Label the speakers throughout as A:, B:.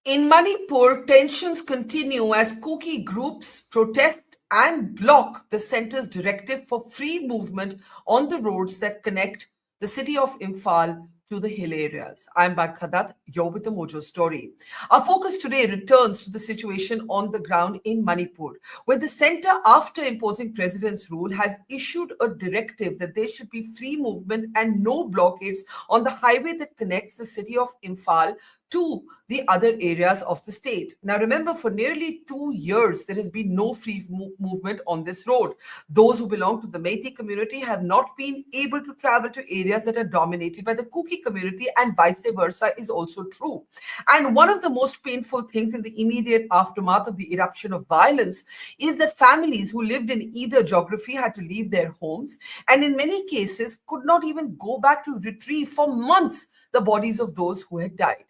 A: In Manipur, tensions continue as Kuki groups protest and block the centre's directive for free movement on the roads that connect the city of Imphal to the hill areas. I'm Barkha, you're with the Mojo story. Our focus today returns to the situation on the ground in Manipur, where the centre, after imposing president's rule, has issued a directive that there should be free movement and no blockades on the highway that connects the city of Imphal to the other areas of the state. Now, remember, for nearly 2 years, there has been no free movement on this road. Those who belong to the Meitei community have not been able to travel to areas that are dominated by the Kuki community, and vice versa is also true. And one of the most painful things in the immediate aftermath of the eruption of violence is that families who lived in either geography had to leave their homes, and in many cases could not even go back to retrieve for months the bodies of those who had died.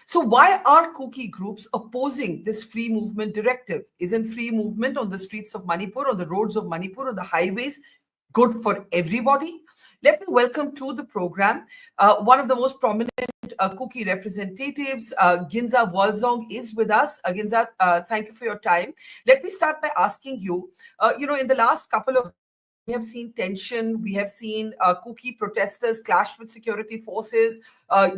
A: So why are Kuki groups opposing this free movement directive? Isn't free movement on the streets of Manipur, on the roads of Manipur, on the highways good for everybody? Let me welcome to the program one of the most prominent Kuki representatives, Ginza Walzong, is with us. Ginza, thank you for your time. Let me start by asking you, in the last couple of we have seen tension. We have seen Kuki protesters clash with security forces.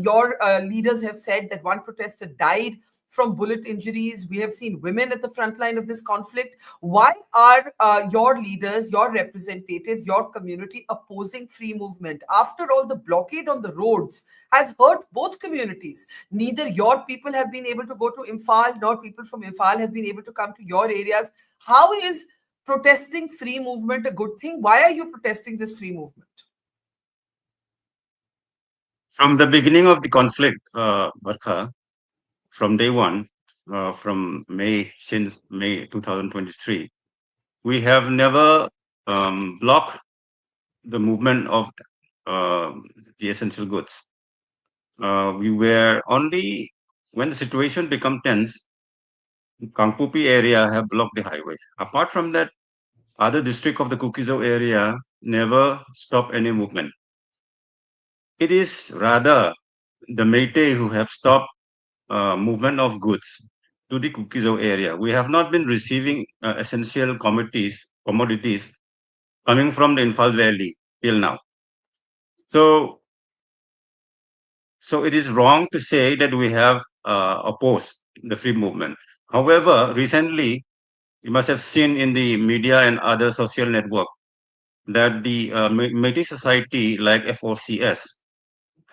A: Your leaders have said that one protester died from bullet injuries. We have seen women at the front line of this conflict. Why are your leaders, your representatives, your community opposing free movement? After all, the blockade on the roads has hurt both communities. Neither your people have been able to go to Imphal, nor people from Imphal have been able to come to your areas. How is protesting free movement a good thing? Why are you protesting this free movement?
B: From the beginning of the conflict, Barkha, from day one, since May 2023, we have never blocked the movement of the essential goods. We were only, when the situation became tense, Kangpokpi area have blocked the highway. Apart from that, other district of the Kuki-Zo area never stopped any movement. It is rather the Meitei who have stopped movement of goods to the Kuki-Zo area. We have not been receiving essential commodities coming from the Imphal Valley till now. So it is wrong to say that we have opposed the free movement. However, recently, you must have seen in the media and other social network that the Meitei society like FOCS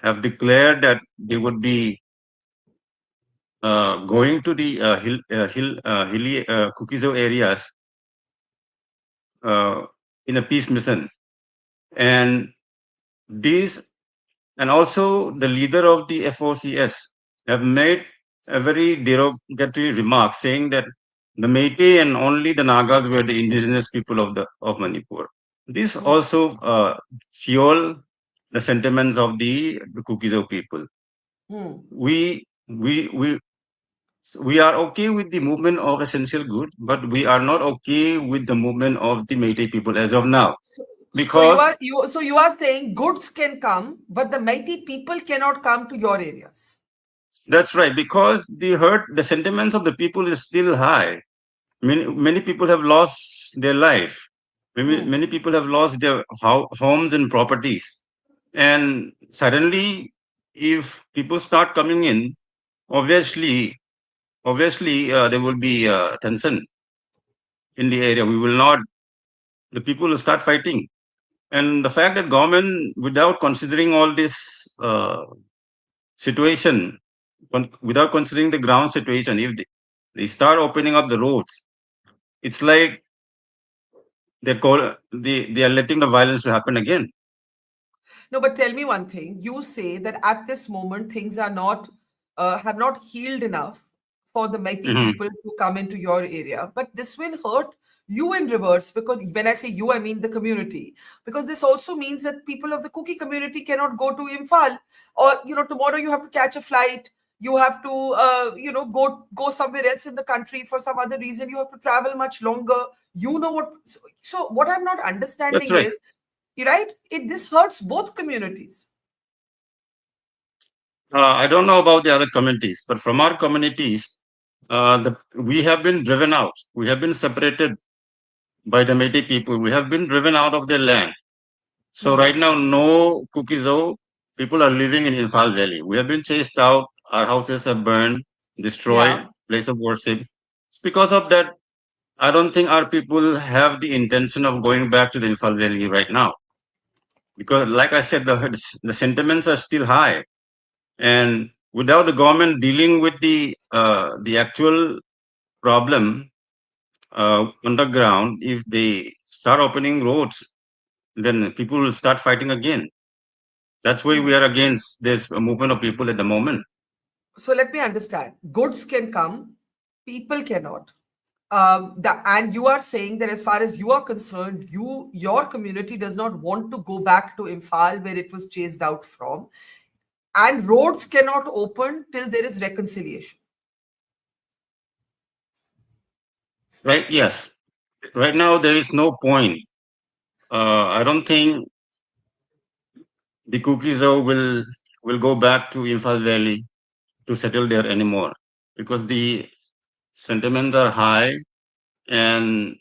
B: have declared that they would be going to the hilly Kuki-Zo areas in a peace mission, and also the leader of the FOCS have made a very derogatory remark saying that the Meitei and only the Nagas were the indigenous people of Manipur. This also fuel the sentiments of the Kuki-Zo people. We are okay with the movement of essential goods, but we are not okay with the movement of the Meitei people as of now. Because
A: so you are saying goods can come, but the Meitei people cannot come to your areas.
B: That's right, because the sentiments of the people is still high. Many people have lost their life. Many people have lost their homes and properties. And suddenly, if people start coming in, obviously, there will be tension in the area. The people will start fighting. And the fact that government, without considering all this situation, without considering the ground situation, if they start opening up the roads, it's like they are letting the violence to happen again.
A: No, but tell me one thing. You say that at this moment things are not have not healed enough for the Meitei people to come into your area, but this will hurt you in reverse, because when I say you, I mean the community, because this also means that people of the Kuki community cannot go to Imphal, or tomorrow you have to catch a flight, you have to go somewhere else in the country for some other reason, you have to travel much longer. So what I'm not understanding
B: That's right.
A: is, right, this hurts both communities.
B: I don't know about the other communities, but from our communities, we have been driven out. We have been separated by the Meitei people. We have been driven out of their land. So right now, no Kuki-Zo people are living in Imphal Valley. We have been chased out. Our houses are burned, destroyed,
A: Yeah.
B: place of worship. It's because of that. I don't think our people have the intention of going back to the Imphal Valley right now. Because, like I said, the sentiments are still high, and without the government dealing with the actual problem underground, if they start opening roads, then people will start fighting again. That's why we are against this movement of people at the moment.
A: So let me understand. Goods can come, people cannot. And you are saying that as far as you are concerned, your community does not want to go back to Imphal where it was chased out from, and roads cannot open till there is reconciliation.
B: Right? Yes. Right now, there is no point. I don't think the Kuki-Zo will go back to Imphal Valley to settle there anymore because the sentiments are high, and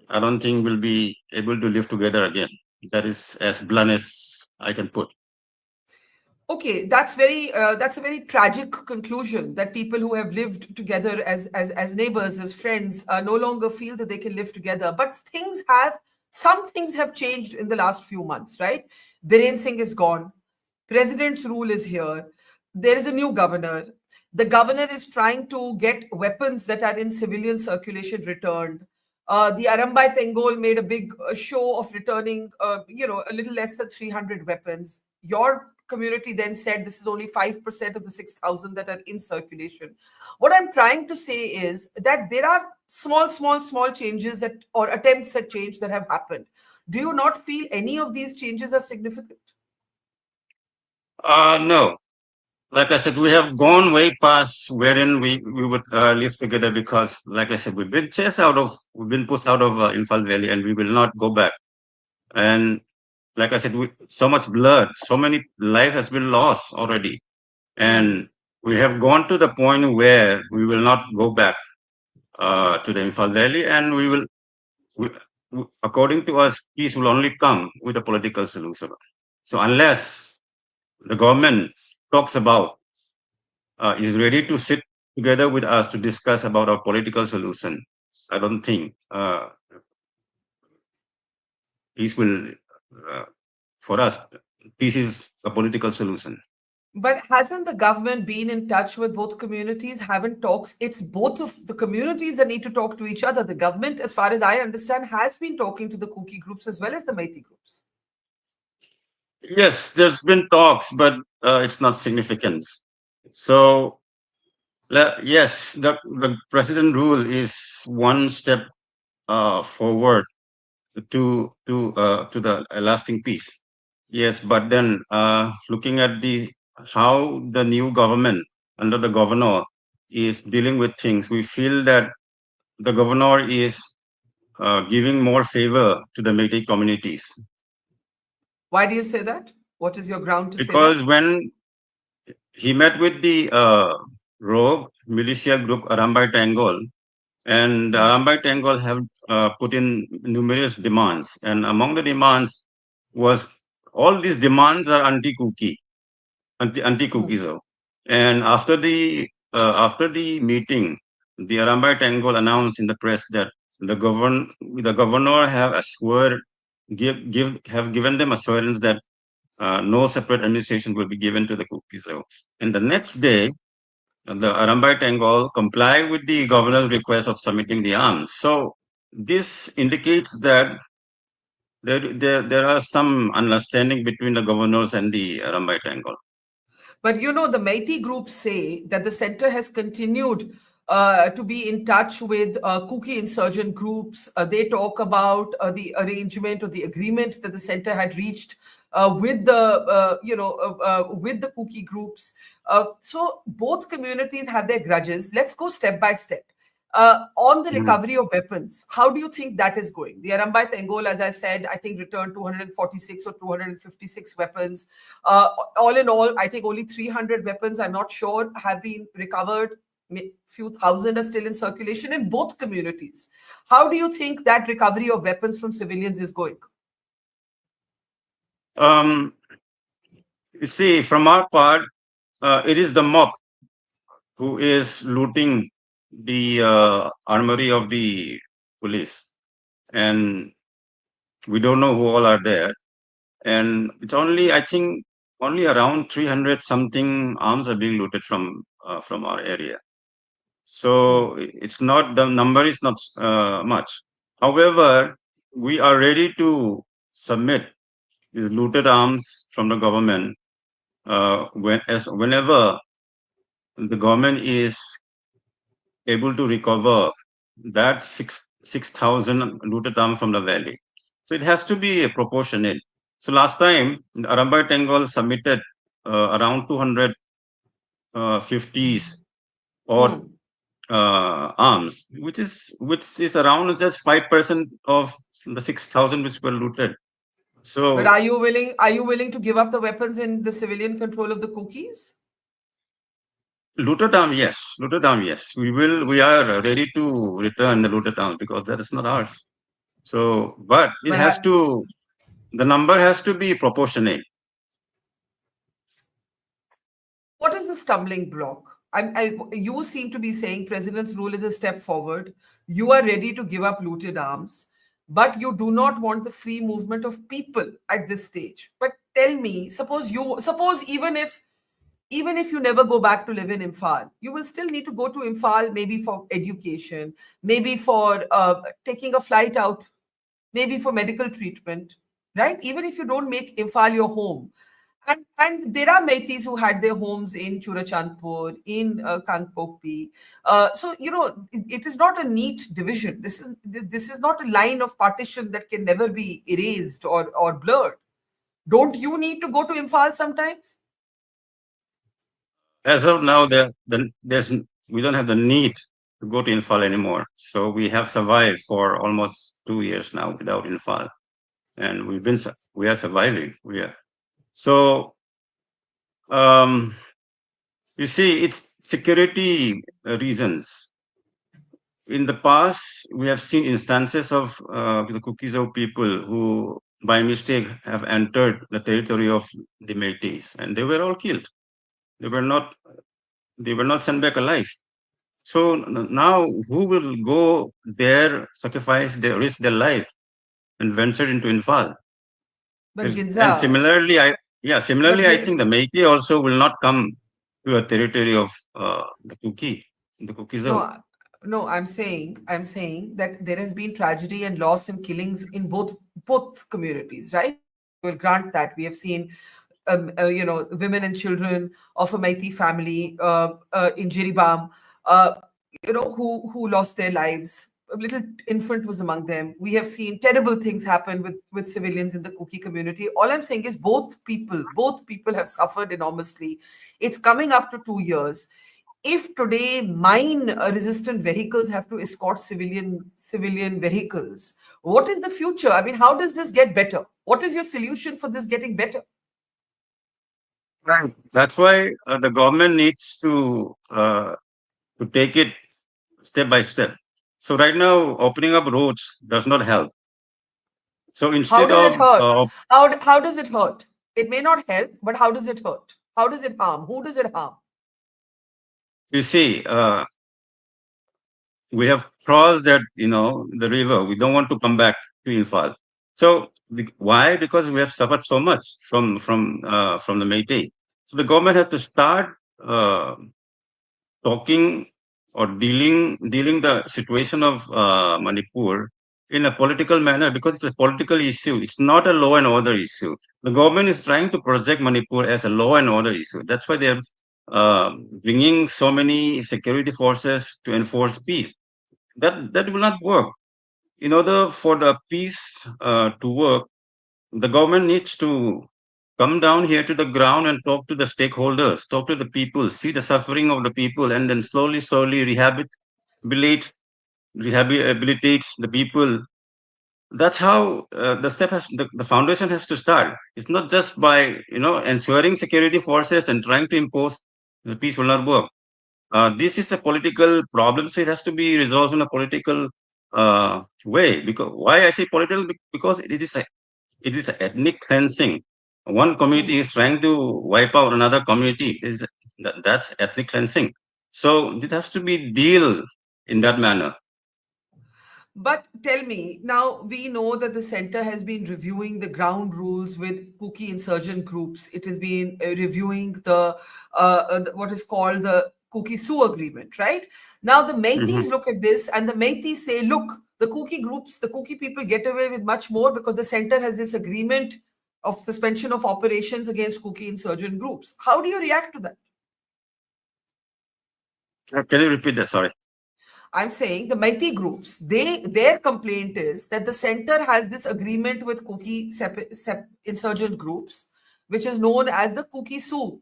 B: I don't think we'll be able to live together again. That is as blunt as I can put.
A: Okay, that's a very tragic conclusion that people who have lived together as neighbors, as friends, no longer feel that they can live together. But some things have changed in the last few months, right? Biren Singh is gone. President's rule is here. There is a new governor. The governor is trying to get weapons that are in civilian circulation returned. The Arambai Tengol made a big show of returning, a little less than 300 weapons. Your community then said this is only 5% of the 6,000 that are in circulation. What I'm trying to say is that there are small changes that or attempts at change that have happened. Do you not feel any of these changes are significant?
B: No. Like I said, we have gone way past wherein we would live together because, like I said, we've been pushed out of Imphal Valley, and we will not go back. And like I said, so much blood, so many life has been lost already, and we have gone to the point where we will not go back to the Imphal Valley, and we, according to us, peace will only come with a political solution. So unless the government talks about is ready to sit together with us to discuss about our political solution, I don't think peace will, uh, for us, peace is a political solution.
A: But hasn't the government been in touch with both communities? Haven't talks? It's both of the communities that need to talk to each other. The government, as far as I understand, has been talking to the Kuki groups as well as the Meitei groups.
B: Yes, there's been talks, but it's not significant. So, yes, the president rule is one step forward to the lasting peace. Yes, but then looking at the how the new government under the governor is dealing with things, we feel that the governor is giving more favor to the Meitei communities
A: Why do you say that? What is your ground to say
B: because
A: that?
B: when he met with the rogue militia group Arambai Tangol, and the Arambai Tangol have put in numerous demands, and among the demands was all these demands are anti Kuki-Zo. And after the meeting, the Arambai Tangol announced in the press that the governor have assured have given them assurance that no separate administration will be given to the Kuki-Zo. And the next day, the Arambai Tangol comply with the governor's request of submitting the arms. So this indicates that there are some understanding between the governors and the Arambai Tangol.
A: But the Meitei groups say that the center has continued to be in touch with Kuki insurgent groups. They talk about the arrangement or the agreement that the center had reached with the Kuki groups. So both communities have their grudges. Let's go step by step. On the
B: Mhm.
A: recovery of weapons, how do you think that is going? The Arambai Tengol, as I said, I think returned 246 or 256 weapons. All in all, I think only 300 weapons, I'm not sure, have been recovered. Few thousand are still in circulation in both communities. How do you think that recovery of weapons from civilians is going?
B: Um, you see, from our part, it is the mob who is looting the armory of the police, and we don't know who all are there. And it's only, I think, only around 300 something arms are being looted from our area.
A: Hmm.
B: So it's not, the number is not much. However, we are ready to submit these looted arms from the government whenever the government is able to recover that 6,000 looted arms from the valley. So it has to be proportionate. So last time, the Arambai Tengal submitted around 250s odd
A: Hmm.
B: arms, which is around just 5% of the 6,000 which were looted.
A: But
B: So
A: are you willing to give up the weapons in the civilian control of the Kukis?
B: looted arm, yes, looted arm, yes. We are ready to return the looted arms because that is not ours. So, but
A: Well, I,
B: the number has to be proportionate.
A: so what is the stumbling block? You seem to be saying president's rule is a step forward. You are ready to give up looted arms, but you do not want the free movement of people at this stage. But tell me, suppose even if you never go back to live in Imphal, you will still need to go to Imphal maybe for education, maybe for taking a flight out, maybe for medical treatment, right? Even if you don't make Imphal your home. And there are Meiteis who had their homes in Churachandpur, in Kangpokpi. It is not a neat division. This is not a line of partition that can never be erased or blurred. Don't you need to go to Imphal sometimes?
B: As of now, we don't have the need to go to Infal anymore. So we have survived for almost 2 years now without Infal, and we are surviving. We are so. Um, you see, it's security reasons. In the past, we have seen instances of the Kuki-Zo people who, by mistake, have entered the territory of the Métis, and they were all killed. They were not. They were not sent back alive. So now, who will go there, risk their life, and venture into Infal?
A: But
B: And
A: Ginza,
B: similarly,
A: but
B: I think the Meitei also will not come to a territory of the Kuki-Zo.
A: no, no, I'm saying that there has been tragedy and loss and killings in both communities, right? I will grant that. We have seen, women and children of a Meitei family in Jiribam, uh, who lost their lives. A little infant was among them. We have seen terrible things happen with civilians in the Kuki community. All I'm saying is both people have suffered enormously. It's coming up to 2 years. If today mine resistant vehicles have to escort civilian vehicles, what is the future? I mean, how does this get better? What is your solution for this getting better?
B: Right. That's why the government needs to take it step by step. So right now, opening up roads does not help. So
A: How
B: instead
A: does it
B: of
A: hurt? How does it hurt? It may not help, but how does it hurt? How does it harm? Who does it harm?
B: you see, we have crossed that, the river. We don't want to come back to Infal. So why? Because we have suffered so much from the Meitei. So the government has to start uh, talking or dealing the situation of Manipur in a political manner, because it's a political issue. It's not a law and order issue. The government is trying to project Manipur as a law and order issue. That's why they're bringing so many security forces to enforce peace. That will not work. In order for the peace to work, the government needs to come down here to the ground and talk to the stakeholders, talk to the people, see the suffering of the people, and then slowly, slowly rehabilitate rehabilitates the people. That's how the foundation has to start. It's not just by ensuring security forces and trying to impose the peace will not work. This is a political problem, so it has to be resolved in a political way. Because why I say political? Because it is ethnic cleansing. One community is trying to wipe out another community. That's ethnic cleansing. So it has to be deal in that manner.
A: But tell me, now we know that the center has been reviewing the ground rules with Kuki insurgent groups. It has been reviewing what is called the Kuki-Zo agreement, right? Now the
B: Mhm.
A: Meiteis look at this and the Meiteis say, look, the Kuki groups, the Kuki people get away with much more because the center has this agreement of suspension of operations against Kuki insurgent groups. How do you react to that?
B: Can you repeat that? Sorry.
A: I'm saying the Meitei groups, their complaint is that the center has this agreement with insurgent groups, which is known as the Kuki-Zo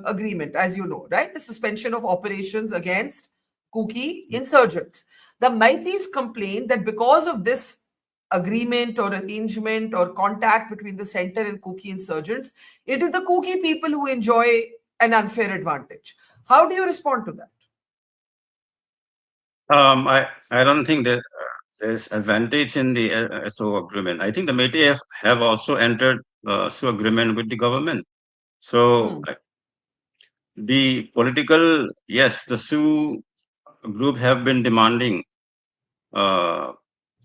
A: agreement, as you know, right? The suspension of operations against Kuki insurgents. The Meiteis complain that because of this agreement or arrangement or contact between the center and Kuki insurgents, it is the Kuki people who enjoy an unfair advantage. How do you respond to that?
B: I don't think that there's advantage in the SO agreement. I think the Meitei have also entered SO agreement with the government. So
A: Hmm.
B: the political, yes, the Sioux group have been demanding uh,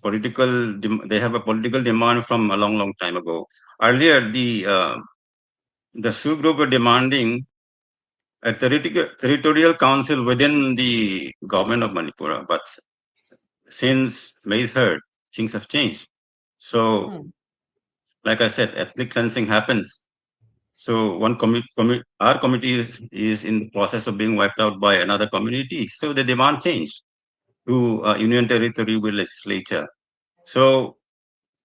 B: they have a political demand from a long time ago. Earlier, the Sioux group were demanding a territorial council within the government of Manipur, but since May 3rd, things have changed. So,
A: Hmm.
B: like I said, ethnic cleansing happens. So our committee is in the process of being wiped out by another community. So the demand changed to Union Territory with legislature. So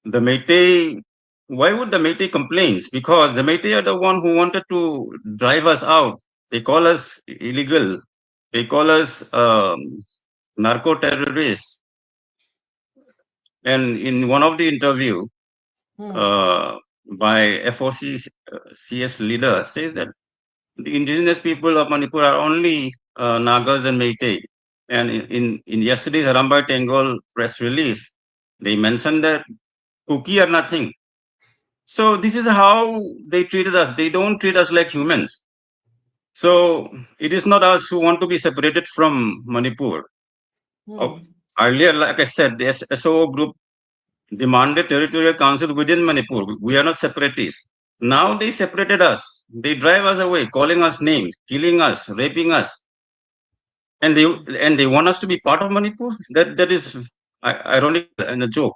B: the Meitei, why would the Meitei complains? Because the Meitei are the one who wanted to drive us out. They call us illegal. They call us narco terrorists. And in one of the interview
A: Hmm.
B: uh, by FOC CS leader says that the indigenous people of Manipur are only Nagas and Meitei. And in yesterday's Harambai Tengol press release, they mentioned that Kuki are nothing. So this is how they treated us. They don't treat us like humans. So it is not us who want to be separated from Manipur. Oh,
A: Hmm.
B: earlier, like I said, the SOO group demanded territorial council within Manipur. We are not separatists. Now they separated us. They drive us away, calling us names, killing us, raping us, and they want us to be part of Manipur. That is ironic and a joke.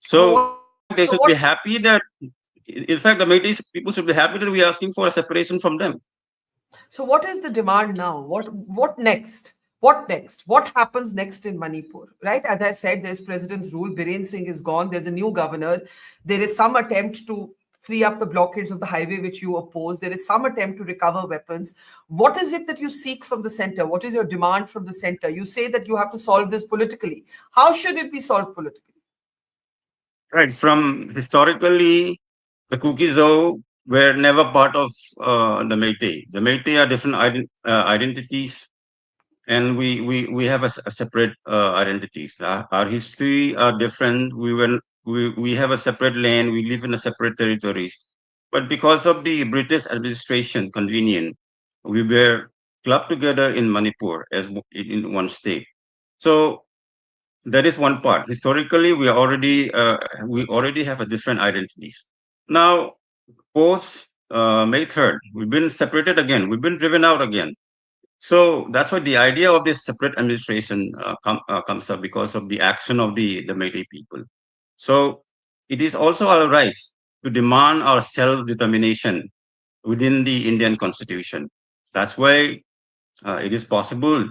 A: So
B: So
A: what?
B: in fact, they should be happy that. In fact, the Metis people should be happy that we are asking for a separation from them.
A: So what is the demand now? What next? What next? What happens next in Manipur? Right? As I said, there's President's rule. Biren Singh is gone. There's a new governor. There is some attempt to free up the blockades of the highway which you oppose. There is some attempt to recover weapons. What is it that you seek from the center? What is your demand from the center? You say that you have to solve this politically. How should it be solved politically?
B: Right. From historically, the Kuki-Zo were never part of the Meitei. The Meitei are different identities, and we have a separate identities. Our history are different. We have a separate land. We live in a separate territories. But because of the British administration convenient, we were clubbed together in Manipur as in one state. So that is one part. Historically, we already have a different identities. Now, post May 3rd, we've been separated again. We've been driven out again. So that's why the idea of this separate administration comes up because of the action of the Meitei people. So it is also our rights to demand our self-determination within the Indian constitution. That's why it is possible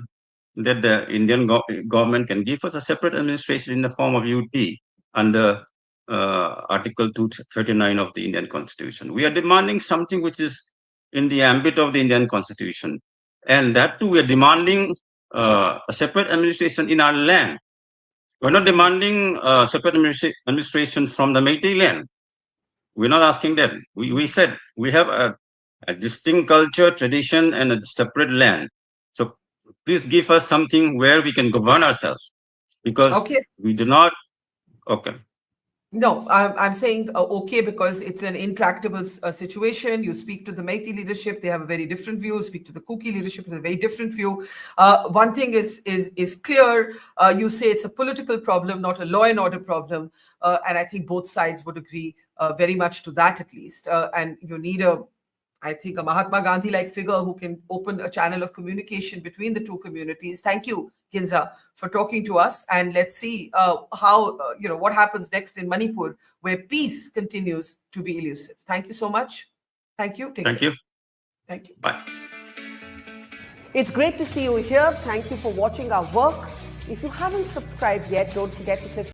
B: that the Indian government can give us a separate administration in the form of UT under Article 239 of the Indian Constitution. We are demanding something which is in the ambit of the Indian Constitution. And that too, we are demanding a separate administration in our land. We're not demanding separate administration from the Meitei land. We're not asking that. We said we have a distinct culture, tradition, and a separate land. So please give us something where we can govern ourselves, because
A: Okay.
B: we do not. Okay.
A: No, I'm saying okay because it's an intractable situation. You speak to the Meitei leadership; they have a very different view. You speak to the Kuki leadership with a very different view. One thing is clear. You say it's a political problem, not a law and order problem, and I think both sides would agree very much to that at least. And you need I think a Mahatma Gandhi-like figure who can open a channel of communication between the two communities. Thank you, Ginza, for talking to us, and let's see how what happens next in Manipur, where peace continues to be elusive. Thank you so much. Thank you. Take
B: Thank
A: care.
B: you.
A: Thank you.
B: Bye.
A: It's great to see you here. Thank you for watching our work. If you haven't subscribed yet, don't forget to click